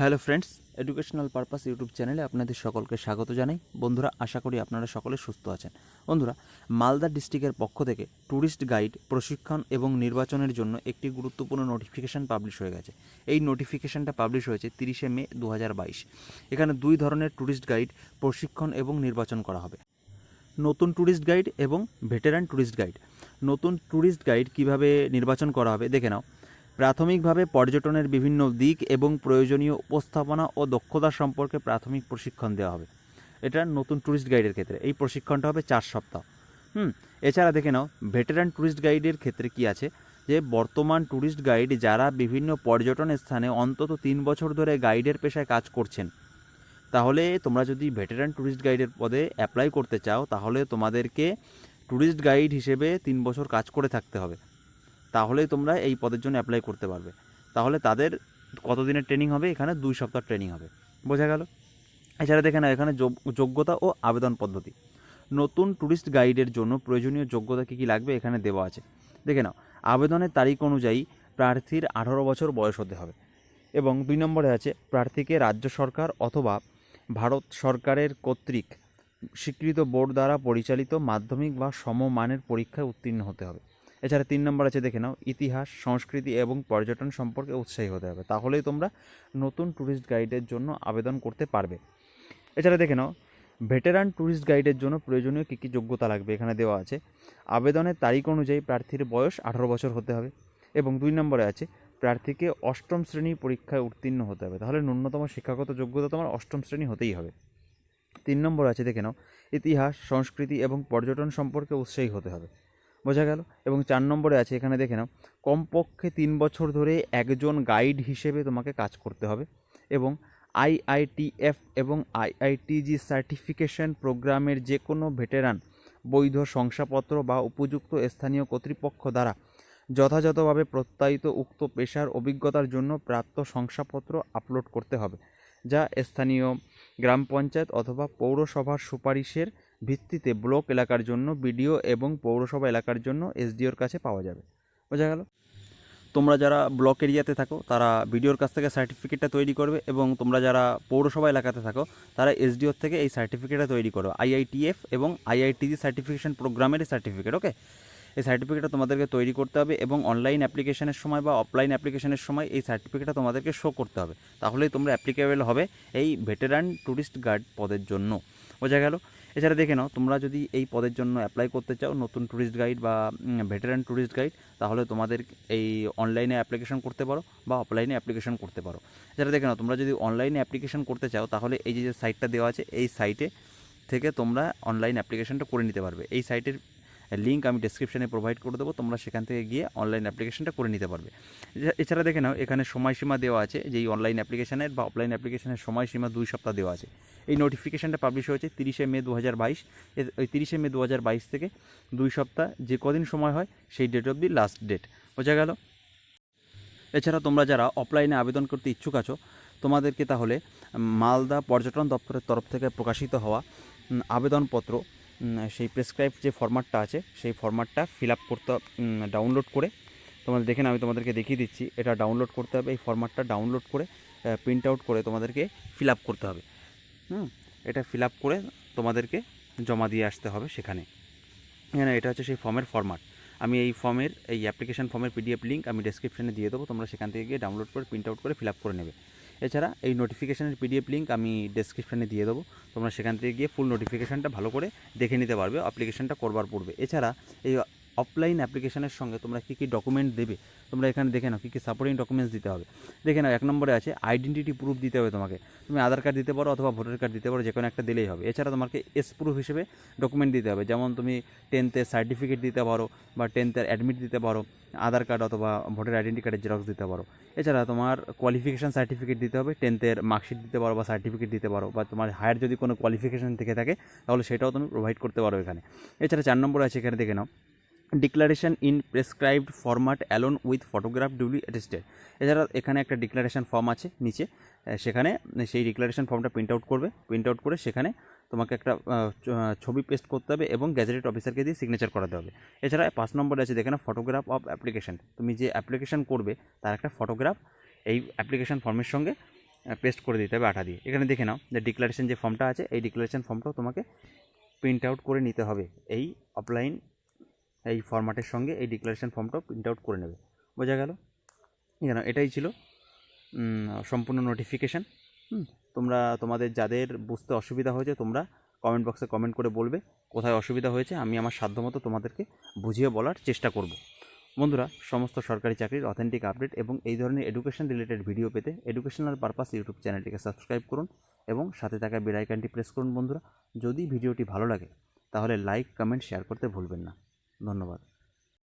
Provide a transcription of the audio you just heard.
Hello friends, educational purpose YouTube চ্যানেলে আপনাদের সকলকে স্বাগত জানাই। বন্ধুরা, আশা করি আপনারা সকলে সুস্থ আছেন। বন্ধুরা, মালদা ডিস্ট্রিক্টের পক্ষ থেকে ট্যুরিস্ট গাইড প্রশিক্ষণ এবং নির্বাচনের জন্য একটি গুরুত্বপূর্ণ নোটিফিকেশান পাবলিশ হয়ে গেছে। এই নোটিফিকেশানটা পাবলিশ হয়েছে 30শে মে 2022। এখানে দুই ধরনের ট্যুরিস্ট গাইড প্রশিক্ষণ এবং নির্বাচন করা হবে, নতুন ট্যুরিস্ট গাইড এবং ভেটেরান ট্যুরিস্ট গাইড। নতুন ট্যুরিস্ট গাইড কিভাবে নির্বাচন করা হবে দেখে নাও। প্রাথমিকভাবে পর্যটনের বিভিন্ন দিক এবং প্রয়োজনীয় উপস্থাপনা ও দক্ষতা সম্পর্কে প্রাথমিক প্রশিক্ষণ দেওয়া হবে। এটা নতুন ট্যুরিস্ট গাইডের ক্ষেত্রে এই প্রশিক্ষণটা হবে 4 সপ্তাহ। এছাড়া দেখে নাও ভেটেরান ট্যুরিস্ট গাইডের ক্ষেত্রে কি আছে, যে বর্তমান ট্যুরিস্ট গাইড যারা বিভিন্ন পর্যটন স্থানে অন্তত 3 বছর ধরে গাইডের পেশায় কাজ করছেন, তাহলে তোমরা যদি ভেটেরান ট্যুরিস্ট গাইডের পদে অ্যাপ্লাই করতে চাও, তাহলে তোমাদেরকে ট্যুরিস্ট গাইড হিসেবে 3 বছর কাজ করে থাকতে হবে। তাহলেই তোমরা এই পদের জন্য অ্যাপ্লাই করতে পারবে। তাহলে তাদের কতদিনের ট্রেনিং হবে? এখানে 2 সপ্তাহ ট্রেনিং হবে। বোঝা গেল? এছাড়া দেখে নাও এখানে যোগ্যতা ও আবেদন পদ্ধতি। নতুন ট্যুরিস্ট গাইডের জন্য প্রয়োজনীয় যোগ্যতা কী কী লাগবে এখানে দেওয়া আছে। দেখে নাও, আবেদনের তারিখ অনুযায়ী প্রার্থীর 18 বছর বয়স হতে হবে এবং 2 নম্বরে আছে প্রার্থীকে রাজ্য সরকার অথবা ভারত সরকারের কর্তৃক স্বীকৃত বোর্ড দ্বারা পরিচালিত মাধ্যমিক বা সমমানের পরীক্ষায় উত্তীর্ণ হতে হবে। এছাড়া 3 নম্বর আছে দেখে নাও, ইতিহাস, সংস্কৃতি এবং পর্যটন সম্পর্কে উৎসাহী হতে হবে। তাহলেই তোমরা নতুন ট্যুরিস্ট গাইডের জন্য আবেদন করতে পারবে। এছাড়া দেখে নাও ভেটেরান ট্যুরিস্ট গাইডের জন্য প্রয়োজনীয় কী কী যোগ্যতা লাগবে এখানে দেওয়া আছে। আবেদনের তারিখ অনুযায়ী প্রার্থীর বয়স 18 বছর হতে হবে এবং 2 নম্বরে আছে প্রার্থীকে 8ম শ্রেণী পরীক্ষায় উত্তীর্ণ হতে হবে। তাহলে ন্যূনতম শিক্ষাগত যোগ্যতা তোমার 8ম শ্রেণী হতেই হবে। 3 নম্বর আছে দেখে নাও, ইতিহাস, সংস্কৃতি এবং পর্যটন সম্পর্কে উৎসাহী হতে হবে। বোঝা গেল? এবং 4 নম্বরে আছে এখানে দেখে নাও, কমপক্ষে 3 বছর ধরে একজন গাইড হিসেবে তোমাকে কাজ করতে হবে এবং IITF এবং IITG সার্টিফিকেশন প্রোগ্রামের যে কোনো ভেটেরান বৈধ শংসাপত্র বা উপযুক্ত স্থানীয় কর্তৃপক্ষ দ্বারা যথাযথভাবে প্রত্যায়িত উক্ত পেশার অভিজ্ঞতার জন্য প্রাপ্ত শংসাপত্র আপলোড করতে হবে, যা স্থানীয় গ্রাম পঞ্চায়েত অথবা পৌরসভার সুপারিশের ভিত্তিতে ব্লক এলাকার জন্য বিডিও এবং পৌরসভা এলাকার জন্য এসডিওর কাছে পাওয়া যাবে। বোঝা গেল? তোমরা যারা ব্লক এরিয়াতে থাকো তারা বিডিওর কাছ থেকে সার্টিফিকেটটা তৈরি করবে এবং তোমরা যারা পৌরসভা এলাকাতে থাকো তারা এসডিওর থেকে এই সার্টিফিকেটটা তৈরি করো। IITF এবং IITG সার্টিফিকেশন প্রোগ্রামের সার্টিফিকেট। ওকে, এই সার্টিফিকেটটা তোমাদেরকে তৈরি করতে হবে এবং অনলাইন অ্যাপ্লিকেশনের সময় বা অফলাইন অ্যাপ্লিকেশনের সময় এই সার্টিফিকেটটা তোমাদেরকে শো করতে হবে। তাহলেই তোমরা অ্যাপ্লিকেবল হবে এই ভেটেরান ট্যুরিস্ট গাইড পদের জন্য। বোঝা গেল? এছাড়া দেখে নাও, তোমরা যদি এই পদের জন্য অ্যাপ্লাই করতে চাও, নতুন ট্যুরিস্ট গাইড বা ভেটেরান ট্যুরিস্ট গাইড, তাহলে তোমাদের এই অনলাইনে অ্যাপ্লিকেশন করতে পারো বা অফলাইনে অ্যাপ্লিকেশন করতে পারো। এছাড়া দেখে নাও, তোমরা যদি অনলাইনে অ্যাপ্লিকেশন করতে চাও, তাহলে এই যে সাইটটা দেওয়া আছে এই সাইটে থেকে তোমরা অনলাইন অ্যাপ্লিকেশনটা করে নিতে পারবে। এই সাইটের লিঙ্ক আমি ডেসক্রিপশনে প্রোভাইড করে দেবো, তোমরা সেখান থেকে গিয়ে অনলাইন অ্যাপ্লিকেশনটা করে নিতে পারবে। এছাড়া দেখে নাও এখানে সময়সীমা দেওয়া আছে, যে এই অনলাইন অ্যাপ্লিকেশনের বা অফলাইন অ্যাপ্লিকেশনের সময়সীমা 2 সপ্তাহ দেওয়া আছে। এই নোটিফিকেশানটা পাবলিশ হয়েছে 30শে মে 2022। ওই 30শে মে 2022 থেকে 2 সপ্তাহ যে কদিন সময় হয় সেই date of the last date. বোঝা গেল? এছাড়া তোমরা যারা অফলাইনে আবেদন করতে ইচ্ছুক আছো, তোমাদেরকে তাহলে মালদা পর্যটন দপ্তরের তরফ থেকে প্রকাশিত হওয়া আবেদনপত্র, সেই প্রেসক্রাইব যে ফরম্যাটটা আছে সেই ফরম্যাটটা ফিল আপ করতে, ডাউনলোড করে, তোমাদের দেখেন আমি তোমাদেরকে দেখিয়ে দিচ্ছি, এটা ডাউনলোড করতে হবে। এই ফরম্যাটটা ডাউনলোড করে প্রিন্ট আউট করে তোমাদেরকে ফিল আপ করতে হবে। এটা ফিল আপ করে তোমাদেরকে জমা দিয়ে আসতে হবে সেখানে। এখানে এটা হচ্ছে সেই ফর্মের ফরম্যাট। আমি এই ফর্মের এই অ্যাপ্লিকেশন ফর্মের PDF লিঙ্ক আমি ডেসক্রিপশনে দিয়ে দেবো, তোমরা সেখান থেকে গিয়ে ডাউনলোড করে প্রিন্ট আউট করে ফিল আপ করে নেবে। এছাড়া এই নোটিফিকেশানের PDF লিঙ্ক আমি ডেসক্রিপশনে দিয়ে দেবো, তোমরা সেখান থেকে গিয়ে ফুল নোটিফিকেশানটা ভালো করে দেখে নিতে পারবে অ্যাপ্লিকেশনটা করবার পূর্বে। এছাড়া এই অফলাইন অ্যাপ্লিকেশনের সঙ্গে তোমরা কী কী ডকুমেন্ট দেবে তোমরা এখানে দেখে নাও, কী কী সাপোর্টিং ডকুমেন্টস দিতে হবে। দেখে নাও 1 নম্বরে আছে আইডেন্টিটি প্রুফ দিতে হবে তোমাকে। তুমি আধার কার্ড দিতে পারো অথবা ভোটার কার্ড দিতে পারো, যে কোনো একটা দিলেই হবে। এছাড়া তোমাকে প্রুফ হিসেবে ডকুমেন্ট দিতে হবে, যেমন তুমি 10th সার্টিফিকেট দিতে পারো বা 10th অ্যাডমিট দিতে পারো, আধার কার্ড অথবা ভোটার আইডেন্টি কার্ডের জেরক্স দিতে পারো। এছাড়া তোমার কোয়ালিফিকেশান সার্টিফিকেট দিতে হবে, 10th মার্কশিট দিতে পারো বা সার্টিফিকেট দিতে পারো, বা তোমার হায়ার যদি কোনো কোয়ালিফিকেশান থেকে থাকে তাহলে সেটাও তুমি প্রোভাইড করতে পারো এখানে। এছাড়া 4 নম্বরে আছে, এখানে দেখে নাও declaration in prescribed format alone with photograph duly attested. এছাড়া এখানে একটা ডিক্লারেশন ফর্ম আছে নিচে, সেখানে সেই ডিক্লারেশন ফর্মটা প্রিন্ট আউট করবে। প্রিন্ট আউট করে সেখানে তোমাকে একটা ছবি পেস্ট করতে হবে এবং গ্যাজেটেড অফিসারকে দিয়ে সিগনেচার করাতে হবে। এছাড়া 5 নম্বরে আছে দেখে নাও ফটোগ্রাফ অফ অ্যাপ্লিকেশন। তুমি যে অ্যাপ্লিকেশন করবে তার একটা ফটোগ্রাফ এই অ্যাপ্লিকেশন ফর্মের সঙ্গে পেস্ট করে দিতে হবে আঠা দিয়ে। এখানে দেখে নাও যে ডিক্লারেশন যে ফর্মটা আছে, এই ডিক্লারেশন ফর্মটাও তোমাকে প্রিন্ট আউট করে নিতে হবে। এই অফলাইন এই ফরম্যাটের সঙ্গে এই ডিক্লারেশন ফর্মটাও প্রিন্ট আউট করে নেবে। বোঝা গেল? এখানে এটাই ছিল সম্পূর্ণ নোটিফিকেশান। তোমরা তোমাদের যাদের বুঝতে অসুবিধা হয়েছে তোমরা কমেন্ট বক্সে কমেন্ট করে বলবে কোথায় অসুবিধা হয়েছে, আমি আমার সাধ্যমতো তোমাদেরকে বুঝিয়ে বলার চেষ্টা করব। বন্ধুরা, সমস্ত সরকারি চাকরির অথেন্টিক আপডেট এবং এই ধরনের এডুকেশন রিলেটেড ভিডিও পেতে এডুকেশনাল পারপাস ইউটিউব চ্যানেলটিকে সাবস্ক্রাইব করুন এবং সাথে থাকা বেল আইকনটি প্রেস করুন। বন্ধুরা, যদি ভিডিওটি ভালো লাগে তাহলে লাইক, কমেন্ট, শেয়ার করতে ভুলবেন না। ধন্যবাদ।